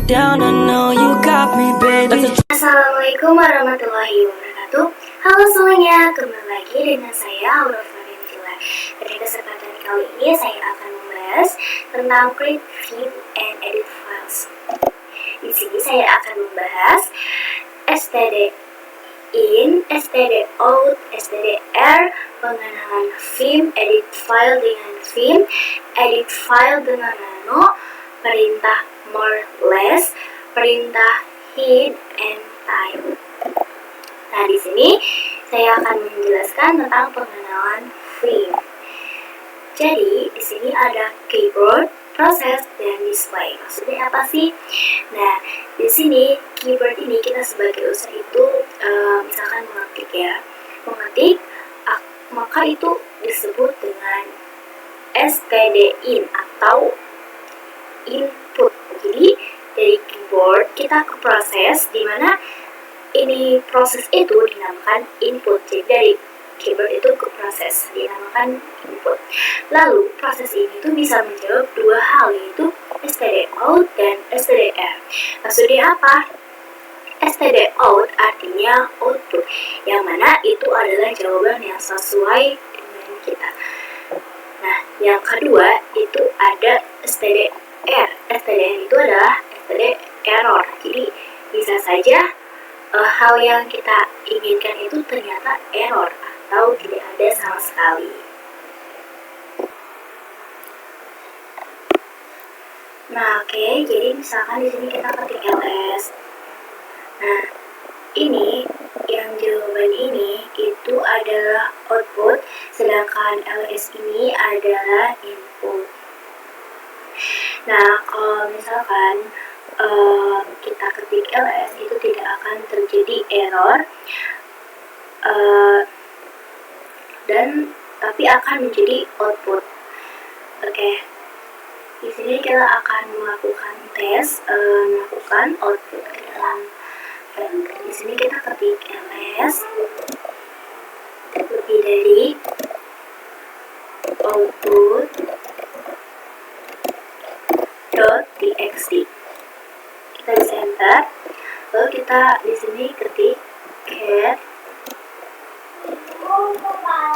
down, I know you got me, baby. Assalamualaikum warahmatullahi wabarakatuh. Halo semuanya, kembali lagi dengan saya Aurel Flavian. Pada kesempatan kali ini saya akan membahas tentang create, view, and edit files. Di sini saya akan membahas std in, std out, stdr, pengenalan theme, edit file dengan theme, edit file dengan nano, perintah more less, perintah hid and type. Nah, di sini saya akan menjelaskan tentang pengenalan theme. Jadi, di sini ada keyboard, proses, dan display. Maksudnya apa sih? Nah, di sini keyboard ini kita sebagai user itu misalkan mengetik ya. Mengetik, maka itu disebut dengan stdin atau input. Jadi dari keyboard kita ke proses, di mana ini proses itu dinamakan input. Jadi dari keyboard itu ke proses dinamakan input. Lalu proses ini tuh bisa menjawab dua hal, yaitu std out dan stdr. Maksudnya apa? Std out artinya output, yang mana itu adalah jawaban yang sesuai dengan kita. Nah, yang kedua itu ada stdr. STDR itu adalah STD error. Jadi bisa saja hal yang kita inginkan itu ternyata error atau tidak ada sama sekali. Nah, oke, jadi misalkan di sini kita ketik ls. Nah, ini yang jawaban ini itu adalah output, sedangkan ls ini adalah input. Nah, kalau misalkan kita ketik ls itu tidak akan terjadi error, dan tapi akan menjadi output. Oke, di sini kita akan melakukan tes, melakukan output ke dalam file. Di sini kita ketik ls lebih dari output .txt. Kita bisa enter. Lalu kita di sini ketik cat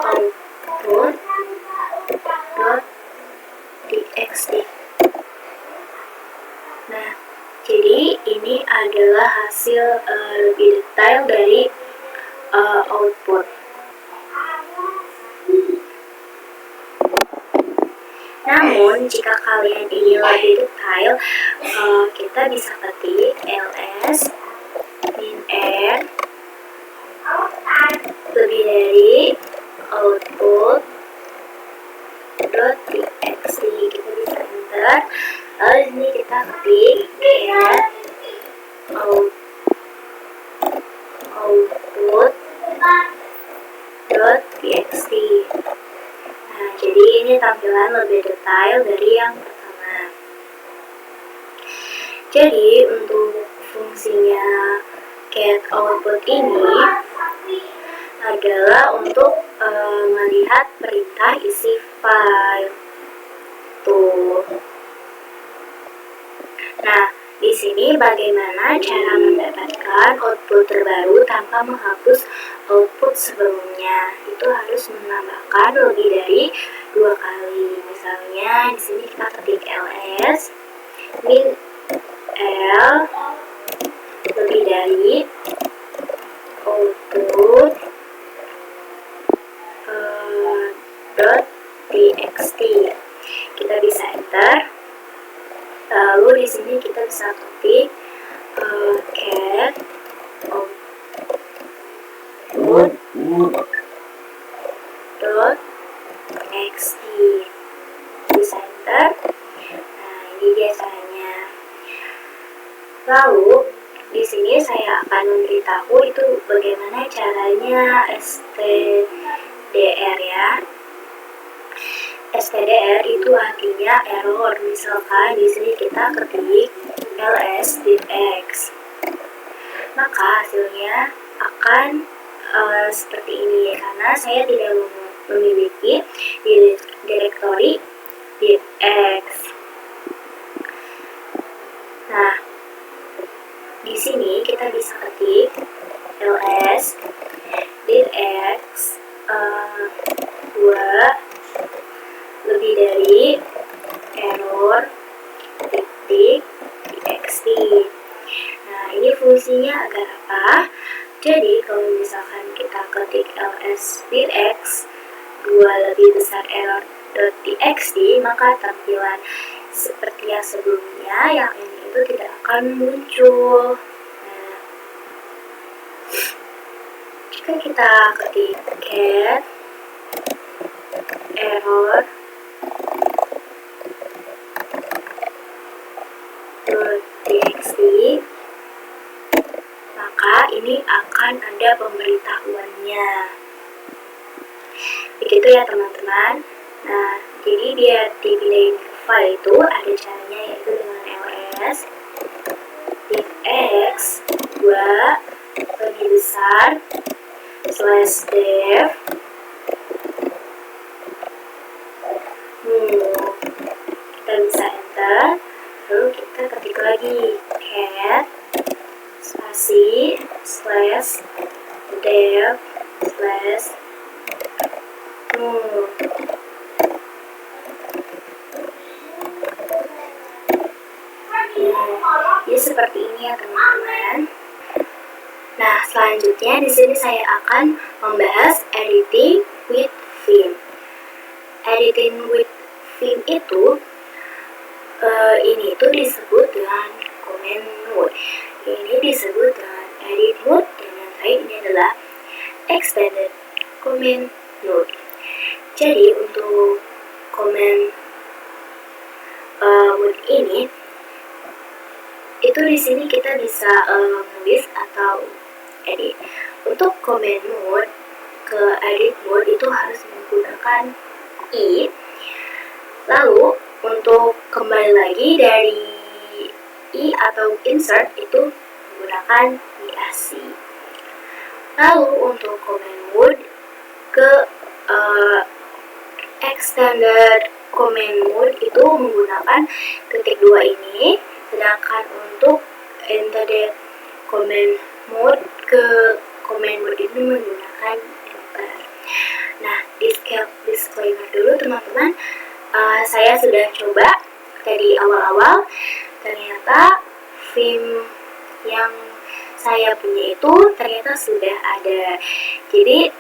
output.txt. Nah, jadi ini adalah hasil lebih detail dari output. Namun, jika kalian ingin lebih detail, kita bisa ketik ls min n lebih dari output.txt. Kita bisa enter. Lalu di sini kita ketik cat output.txt. Nah, jadi ini tampilan lebih detail dari yang pertama. Jadi untuk fungsinya cat output ini adalah untuk melihat perintah isi file. Tuh. Nah, di sini bagaimana cara mendapatkan output terbaru tanpa menghapus output sebelumnya? Itu harus menambahkan lebih dari 2 kali. Misalnya di sini kita ketik ls min l lebih dari output.txt. Kita bisa enter. Lalu di sini kita bisa ketik cat output.txt. Bisa enter. Nah, ini dia caranya. Lalu di sini saya akan memberitahu itu bagaimana caranya stdr ya. stdr itu artinya error. Misalkan di sini kita ketik ls.x, maka hasilnya akan seperti ini karena saya tidak memiliki direktori .x. Nah, di sini kita bisa ketik ls dir x 2 lebih dari error titik txt. Nah, ini fungsinya agar apa? Jadi kalau misalkan kita ketik ls dir x 2 lebih besar error .txt, maka tampilan seperti yang sebelumnya yang ini itu tidak akan muncul. Nah, jika kita ketik cat error .txt, maka ini akan ada pemberitahuannya. Begitu ya teman-teman. Nah, jadi biar dipindahin ke file itu ada caranya, yaitu dengan ls dir x 2 lebih besar /dev kita bisa enter, lalu kita ketik lagi cat spasi /dev ya seperti ini ya teman-teman. Nah, selanjutnya di sini saya akan membahas editing with Vim. Editing with Vim itu ini itu disebut dengan comment mode. Ini disebut dengan edit mode, dan yang terakhir ini adalah extended comment mode. Jadi untuk comment mode ini itu di sini kita bisa menulis atau edit. Untuk comment mode ke edit mode itu harus menggunakan i. Lalu untuk kembali lagi dari i atau insert itu menggunakan IAC. Lalu untuk comment mode ke extended comment mode itu menggunakan ketik 2 ini, sedangkan untuk extended comment mode ke comment mode ini menggunakan enter. Nah, disclaimer dulu teman-teman, saya sudah coba dari awal-awal, ternyata Vim yang saya punya itu ternyata sudah ada. Jadi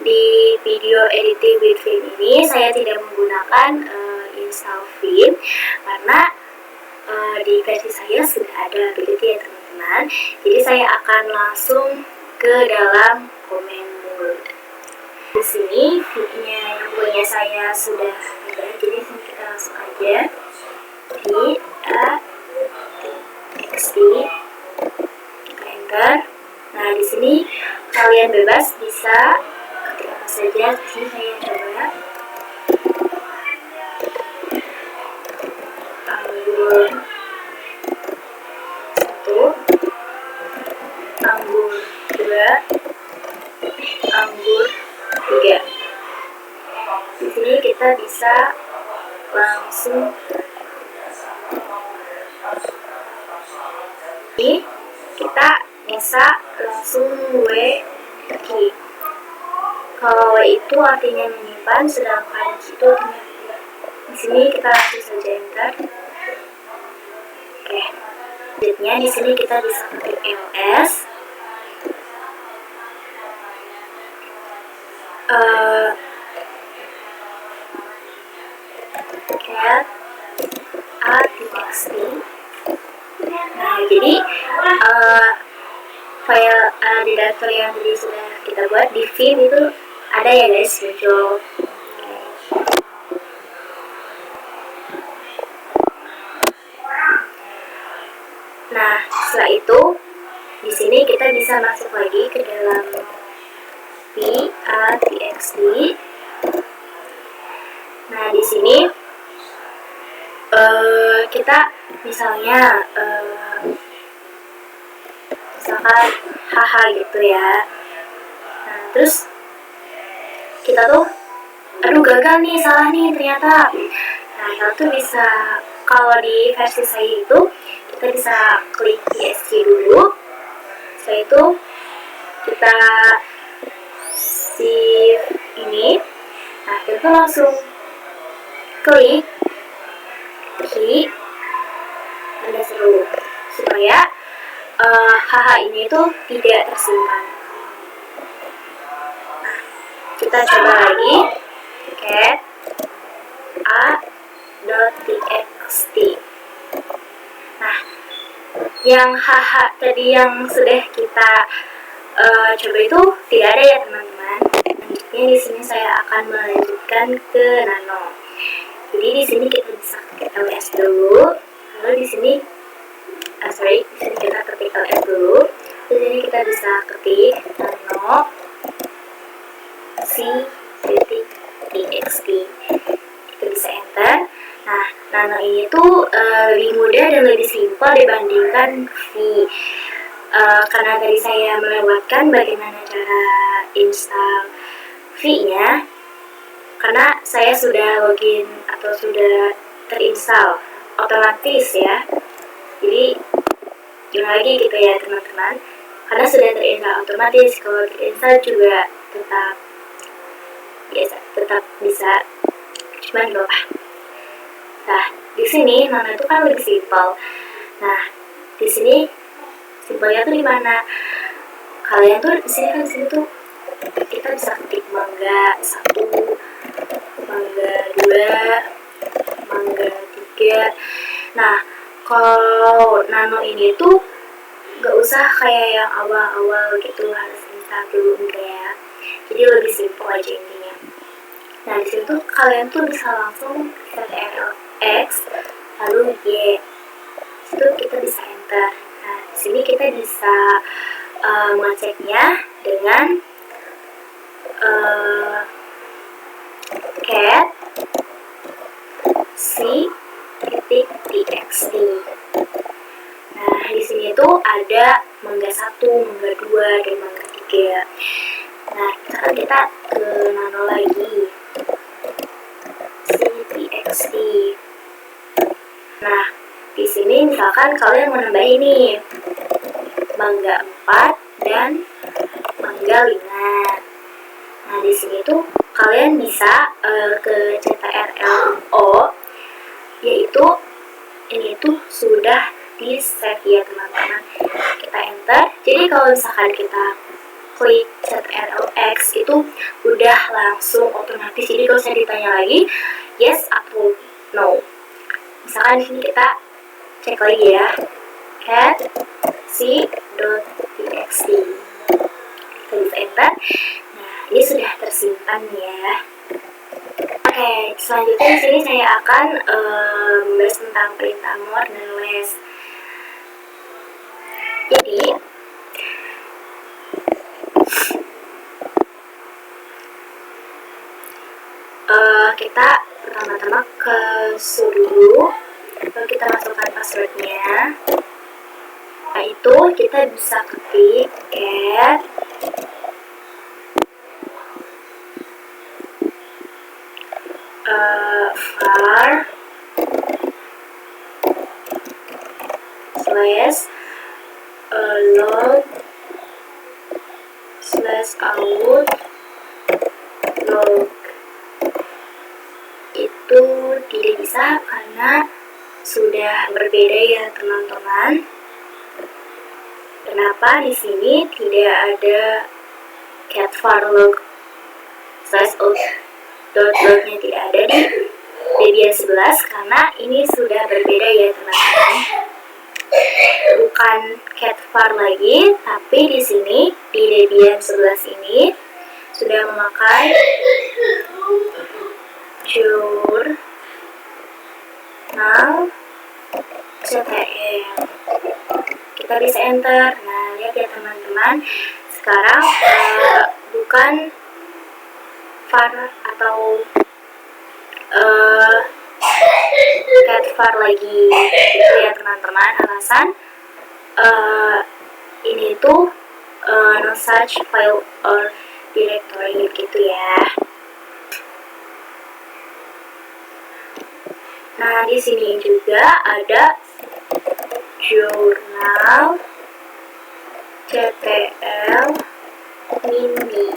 di video editing with Vim ini saya tidak menggunakan install Vim karena di versi saya sudah ada, begitu ya teman-teman. Jadi saya akan langsung ke dalam comment mode. Di sini Vimnya yang punya saya sudah ada, jadi kita langsung aja di txt, enter. Nah, di sini kalian bebas bisa ketik apa saja. Di sini saya coba anggur 1, anggur 2, anggur 3. Di sini kita bisa langsung kita bisa langsung ketik. Kalau itu artinya menyimpan, sedangkan itu artinya di sini kita langsung saja enter. Oke. Selanjutnya di sini kita bisa ketik ls cat txt. Nah, jadi file directory yang tadi sudah kita buat di Vim itu ada ya guys, muncul. Nah, setelah itu di sini kita bisa masuk lagi ke dalam txt. Nah, di sini kita misalnya misalkan haha gitu ya. Nah, terus kita tuh aduh gagal nih, salah nih ternyata. Nah, kita tuh bisa, kalau di versi saya itu kita kita bisa klik ESC dulu. Setelah itu kita save ini. Nah, kita langsung klik key tanda seru supaya HH ini tuh tidak tersimpan. Nah, kita coba lagi cat a.txt. Nah, yang HH tadi yang sudah kita coba itu tidak ada ya teman-teman. Selanjutnya di sini saya akan melanjutkan ke nano. Jadi di sini kita bisa ketik ls dulu, lalu di sini di sini kita ketik ls dulu, di sini kita bisa ketik nano c.txt. Kita bisa enter. Nah, nano ini tuh lebih mudah dan lebih simpel dibandingkan V. Karena tadi saya melewatkan bagaimana cara install V-nya, karena saya sudah login atau sudah terinstall otomatis ya. Jadi gimana lagi gitu ya teman-teman, karena sudah terinstall otomatis. Kalau terinstall juga tetap bisa, cuman di bawah. Nah, di sini nano itu kan lebih simpel. Nah, di sini simpelnya tuh di mana? Kalian tuh di sini tuh kita bisa ketik mangga 1, mangga 2, mangga 3. Nah, kalau nano ini tuh gak usah kayak yang awal-awal gitu harus install dulu, enggak ya. Jadi lebih simpel aja intinya. Nah, di situ kalian tuh bisa langsung Ctrl+X lalu Y. Itu kita bisa enter. Nah, di sini kita bisa mengeceknya dengan cat c.txt. Nah, di sini tuh ada mangga 1, mangga 2, dan mangga 3. Nah, sekarang kita ke nano lagi, c.txt. Nah, di sini misalkan kalian mau nambah ini mangga 4 dan mangga 5. Nah, di sini tuh kalian bisa ke Ctrl+O, yaitu ini tuh sudah di save ya teman-teman. Kita enter. Jadi kalau misalkan kita klik Ctrl+X itu udah langsung otomatis. Jadi kalau saya ditanya lagi yes atau no. Misalkan di sini kita cek lagi ya, cat c.txt. Kita bisa enter. Nah, ini sudah tersimpan ya. Oke, selanjutnya di sini saya akan membahas tentang perintah more dan less. Jadi kita pertama-tama ke sudo, lalu kita masukkan passwordnya. Nah, itu kita bisa ketik cat var /log /out log. Itu tidak bisa karena sudah berbeda ya teman-teman. Kenapa di sini tidak ada cat var log /out .log-nya tidak ada di Debian 11 karena ini sudah berbeda ya teman-teman. Bukan cat var lagi, tapi di sini di Debian 11 ini sudah memakai journal.ctl. Kita bisa enter. Nah, lihat ya teman-teman, sekarang bukan var atau cat var lagi gitu ya teman-teman. Alasan ini tuh no such file or directory gitu ya. Nah, di sini juga ada jurnal, CTL, Mindi.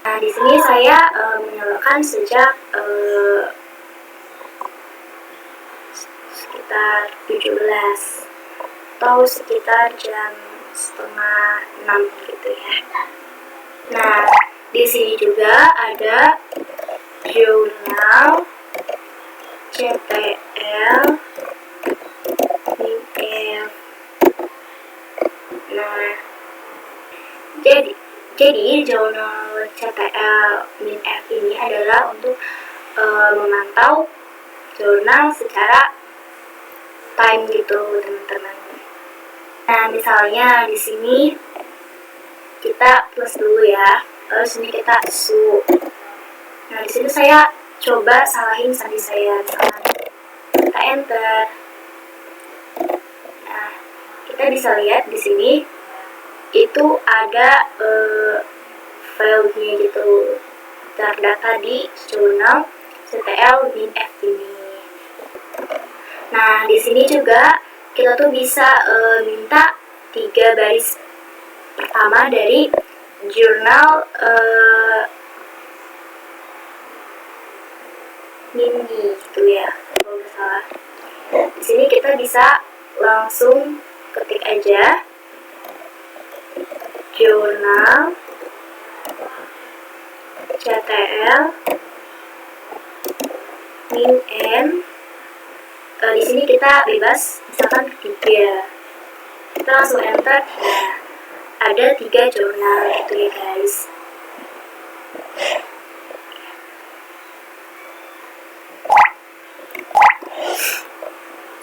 Nah, di sini saya menyalakan sejak sekitar 17 atau sekitar jam setengah 6 gitu ya. Nah, di sini juga ada jurnal, CTL, MINF. Nah, jadi jurnal CTL MINF ini adalah untuk memantau jurnal secara time gitu, teman-teman. Nah, misalnya di sini kita plus dulu ya, lalu sini kita su. Nah, di sini saya coba salahin sandi saya, misalnya kita enter. Nah, kita bisa lihat di sini itu ada file-nya gitu, terdata di jurnal CTL MINF ini. Nah, di sini juga kita tuh bisa minta 3 baris pertama dari jurnal Mindi gitu ya, kalau nggak salah. Di sini kita bisa langsung ketik aja jurnal CTL MIN. Di sini kita bebas, misalkan ketiga, kita langsung enter. Nah, ada 3 jurnal gitu ya guys.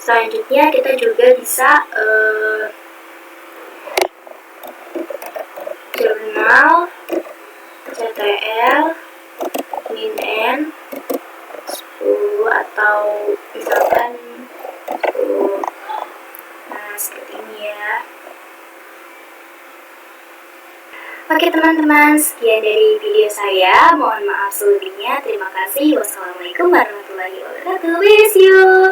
Selanjutnya kita juga bisa jurnal CTL MIN 10 atau misalkan 10. Nah, seperti ini ya. Oke teman-teman, sekian dari video saya. Mohon maaf selebihnya. Terima kasih. Wassalamualaikum warahmatullahi wabarakatuh. Miss you.